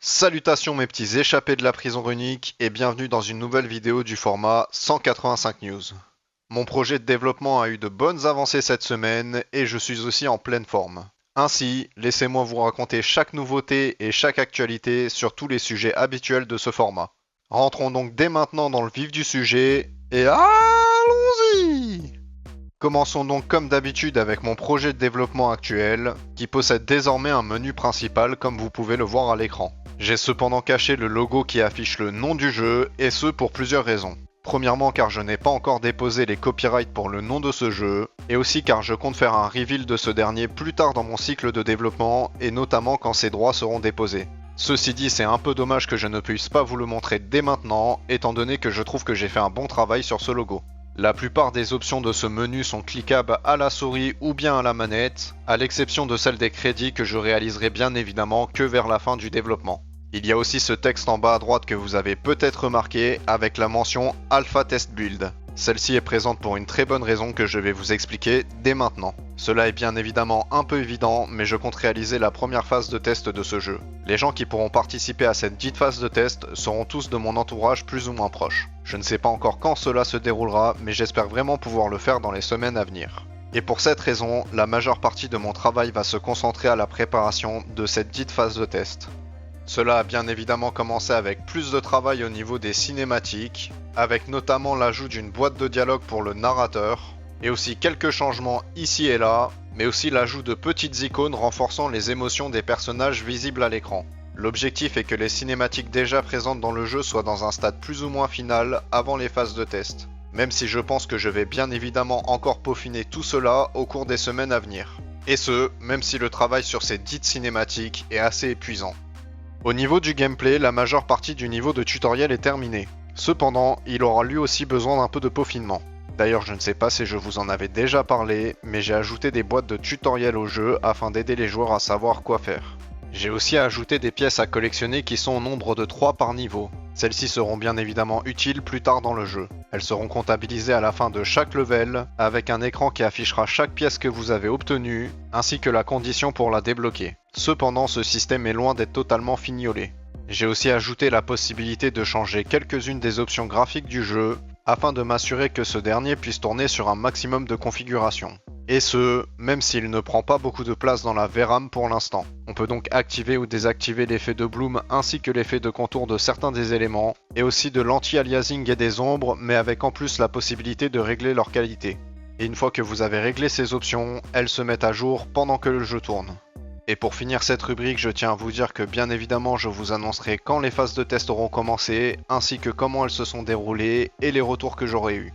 Salutations mes petits échappés de la prison runique et bienvenue dans une nouvelle vidéo du format 185 News. Mon projet de développement a eu de bonnes avancées cette semaine et je suis aussi en pleine forme. Ainsi, laissez-moi vous raconter chaque nouveauté et chaque actualité sur tous les sujets habituels de ce format. Rentrons donc dès maintenant dans le vif du sujet et allons-y! Commençons donc comme d'habitude avec mon projet de développement actuel, qui possède désormais un menu principal comme vous pouvez le voir à l'écran. J'ai cependant caché le logo qui affiche le nom du jeu, et ce pour plusieurs raisons. Premièrement car je n'ai pas encore déposé les copyrights pour le nom de ce jeu, et aussi car je compte faire un reveal de ce dernier plus tard dans mon cycle de développement, et notamment quand ses droits seront déposés. Ceci dit, c'est un peu dommage que je ne puisse pas vous le montrer dès maintenant, étant donné que je trouve que j'ai fait un bon travail sur ce logo. La plupart des options de ce menu sont cliquables à la souris ou bien à la manette, à l'exception de celle des crédits que je réaliserai bien évidemment que vers la fin du développement. Il y a aussi ce texte en bas à droite que vous avez peut-être remarqué avec la mention Alpha Test Build. Celle-ci est présente pour une très bonne raison que je vais vous expliquer dès maintenant. Cela est bien évidemment un peu évident, mais je compte réaliser la première phase de test de ce jeu. Les gens qui pourront participer à cette dite phase de test seront tous de mon entourage plus ou moins proche. Je ne sais pas encore quand cela se déroulera, mais j'espère vraiment pouvoir le faire dans les semaines à venir. Et pour cette raison, la majeure partie de mon travail va se concentrer à la préparation de cette dite phase de test. Cela a bien évidemment commencé avec plus de travail au niveau des cinématiques, avec notamment l'ajout d'une boîte de dialogue pour le narrateur, et aussi quelques changements ici et là, mais aussi l'ajout de petites icônes renforçant les émotions des personnages visibles à l'écran. L'objectif est que les cinématiques déjà présentes dans le jeu soient dans un stade plus ou moins final avant les phases de test, même si je pense que je vais bien évidemment encore peaufiner tout cela au cours des semaines à venir. Et ce, même si le travail sur ces dites cinématiques est assez épuisant. Au niveau du gameplay, la majeure partie du niveau de tutoriel est terminée. Cependant, il aura lui aussi besoin d'un peu de peaufinement. D'ailleurs, je ne sais pas si je vous en avais déjà parlé, mais j'ai ajouté des boîtes de tutoriel au jeu afin d'aider les joueurs à savoir quoi faire. J'ai aussi ajouté des pièces à collectionner qui sont au nombre de 3 par niveau. Celles-ci seront bien évidemment utiles plus tard dans le jeu. Elles seront comptabilisées à la fin de chaque level, avec un écran qui affichera chaque pièce que vous avez obtenue, ainsi que la condition pour la débloquer. Cependant, ce système est loin d'être totalement fignolé. J'ai aussi ajouté la possibilité de changer quelques-unes des options graphiques du jeu, afin de m'assurer que ce dernier puisse tourner sur un maximum de configurations. Et ce, même s'il ne prend pas beaucoup de place dans la VRAM pour l'instant. On peut donc activer ou désactiver l'effet de bloom ainsi que l'effet de contour de certains des éléments, et aussi de l'anti-aliasing et des ombres, mais avec en plus la possibilité de régler leur qualité. Et une fois que vous avez réglé ces options, elles se mettent à jour pendant que le jeu tourne. Et pour finir cette rubrique, je tiens à vous dire que bien évidemment je vous annoncerai quand les phases de test auront commencé, ainsi que comment elles se sont déroulées et les retours que j'aurai eus.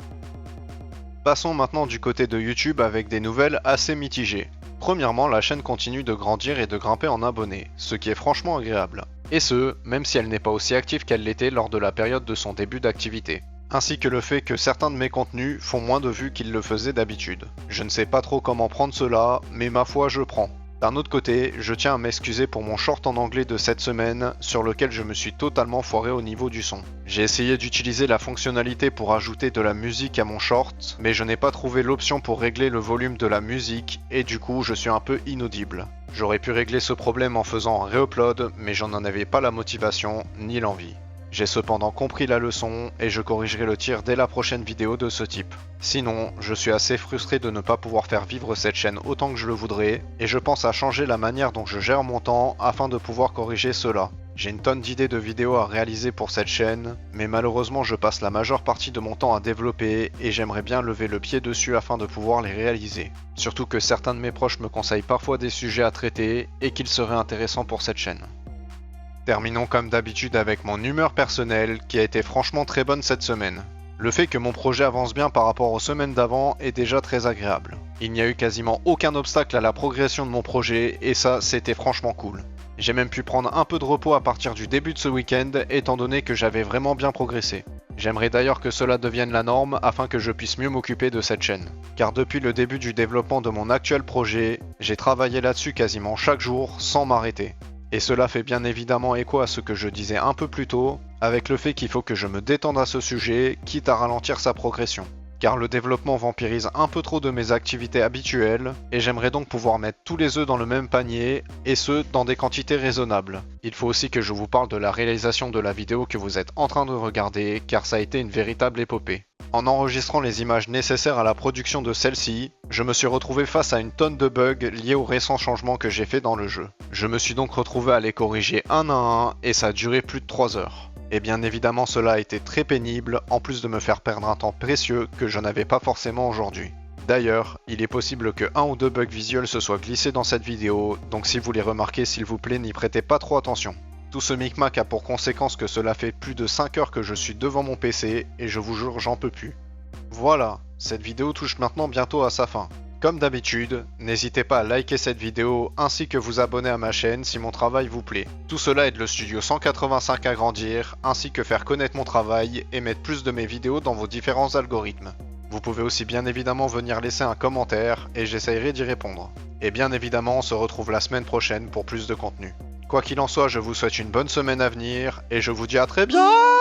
Passons maintenant du côté de YouTube avec des nouvelles assez mitigées. Premièrement, la chaîne continue de grandir et de grimper en abonnés, ce qui est franchement agréable. Et ce, même si elle n'est pas aussi active qu'elle l'était lors de la période de son début d'activité. Ainsi que le fait que certains de mes contenus font moins de vues qu'ils le faisaient d'habitude. Je ne sais pas trop comment prendre cela, mais ma foi je prends. D'un autre côté, je tiens à m'excuser pour mon short en anglais de cette semaine, sur lequel je me suis totalement foiré au niveau du son. J'ai essayé d'utiliser la fonctionnalité pour ajouter de la musique à mon short, mais je n'ai pas trouvé l'option pour régler le volume de la musique, et du coup je suis un peu inaudible. J'aurais pu régler ce problème en faisant un re-upload, mais j'en avais pas la motivation, ni l'envie. J'ai cependant compris la leçon et je corrigerai le tir dès la prochaine vidéo de ce type. Sinon, je suis assez frustré de ne pas pouvoir faire vivre cette chaîne autant que je le voudrais, et je pense à changer la manière dont je gère mon temps afin de pouvoir corriger cela. J'ai une tonne d'idées de vidéos à réaliser pour cette chaîne, mais malheureusement je passe la majeure partie de mon temps à développer et j'aimerais bien lever le pied dessus afin de pouvoir les réaliser. Surtout que certains de mes proches me conseillent parfois des sujets à traiter et qu'ils seraient intéressants pour cette chaîne. Terminons comme d'habitude avec mon humeur personnelle qui a été franchement très bonne cette semaine. Le fait que mon projet avance bien par rapport aux semaines d'avant est déjà très agréable. Il n'y a eu quasiment aucun obstacle à la progression de mon projet et ça c'était franchement cool. J'ai même pu prendre un peu de repos à partir du début de ce week-end étant donné que j'avais vraiment bien progressé. J'aimerais d'ailleurs que cela devienne la norme afin que je puisse mieux m'occuper de cette chaîne. Car depuis le début du développement de mon actuel projet, j'ai travaillé là-dessus quasiment chaque jour sans m'arrêter. Et cela fait bien évidemment écho à ce que je disais un peu plus tôt, avec le fait qu'il faut que je me détende à ce sujet, quitte à ralentir sa progression. car le développement vampirise un peu trop de mes activités habituelles, et j'aimerais donc pouvoir mettre tous les œufs dans le même panier, et ce, dans des quantités raisonnables. Il faut aussi que je vous parle de la réalisation de la vidéo que vous êtes en train de regarder, car ça a été une véritable épopée. En enregistrant les images nécessaires à la production de celle-ci, je me suis retrouvé face à une tonne de bugs liés aux récents changements que j'ai fait dans le jeu. Je me suis donc retrouvé à les corriger un à un, et ça a duré plus de 3 heures. Et bien évidemment cela a été très pénible, en plus de me faire perdre un temps précieux que je n'avais pas forcément aujourd'hui. D'ailleurs, il est possible que 1 ou 2 bugs visuels se soient glissés dans cette vidéo, donc si vous les remarquez s'il vous plaît n'y prêtez pas trop attention. Tout ce micmac a pour conséquence que cela fait plus de 5 heures que je suis devant mon PC, et je vous jure j'en peux plus. Voilà, cette vidéo touche maintenant bientôt à sa fin. Comme d'habitude, n'hésitez pas à liker cette vidéo ainsi que vous abonner à ma chaîne si mon travail vous plaît. Tout cela aide le studio 185 à grandir, ainsi que faire connaître mon travail et mettre plus de mes vidéos dans vos différents algorithmes. Vous pouvez aussi bien évidemment venir laisser un commentaire et j'essayerai d'y répondre. Et bien évidemment, on se retrouve la semaine prochaine pour plus de contenu. Quoi qu'il en soit, je vous souhaite une bonne semaine à venir et je vous dis à très bientôt.